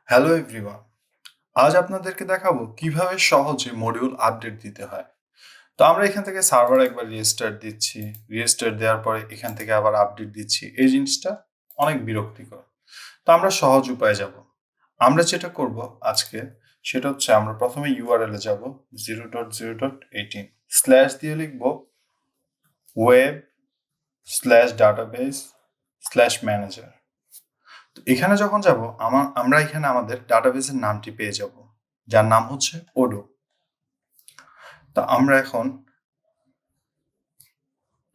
Hello everyone. আজ আপনাদেরকে দেখাবো কিভাবে সহজে মডিউল আপডেট দিতে হয়। তো আমরা এখান থেকে সার্ভার একবার রিস্টার্ট দিচ্ছি, রিস্টার্ট দেওয়ার পরে এখান থেকে আবার আপডেট দিচ্ছি। এই জিনিসটা অনেক বিরক্তিকর। তো আমরা সহজ উপায়ে যাব। আমরা যেটা করব আজকে সেটা হচ্ছে আমরা প্রথমে ইউআরএল এ যাব 0.0.18 স্ল্যাশ দিয়ে লিখব web/database/manager। এখানে যখন যাব আমরা এখানে আমাদের ডাটাবেসের নামটি পেয়ে যাব, যার নাম হচ্ছে ওডো। তা আমরা এখন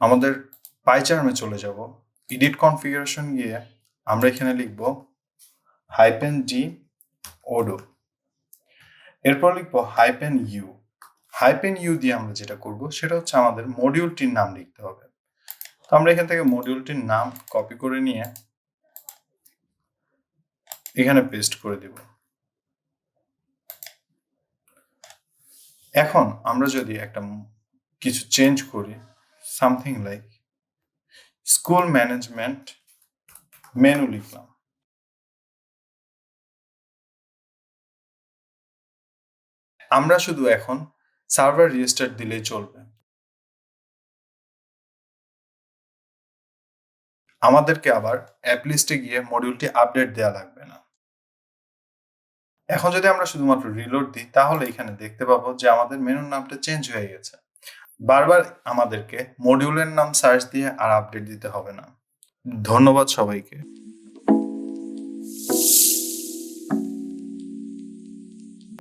আমাদের পাইচার্মে চলে যাব, এডিট কনফিগারেশন গিয়ে আমরা এখানে লিখব -d ওডো, এরপর লিখব -u দিয়ে আমরা যেটা করব সেটা হচ্ছে আমাদের মডিউলটির নাম লিখতে হবে। তো আমরা এখান থেকে মডিউলটির নাম কপি করে নিয়ে এখানে পেস্ট করে দেব। এখন আমরা যদি একটা কিছু চেঞ্জ করি, something like school management menu লিখলাম। আমরা শুধু এখন সার্ভার রিস্টার্ট দিলেই চলবে, আমাদেরকে আবার অ্যাপ লিস্টে গিয়ে মডিউলটি আপডেট দেওয়া লাগবে না। এখন যদি আমরা শুধুমাত্র রিলোড দিই তাহলে এখানে দেখতে পাবো যে আমাদের মেনুর নামটা চেঞ্জ হয়ে গেছে। বারবার আমাদেরকে মডিউলের নাম সার্চ দিয়ে আর আপডেট দিতে হবে না। ধন্যবাদ সবাইকে।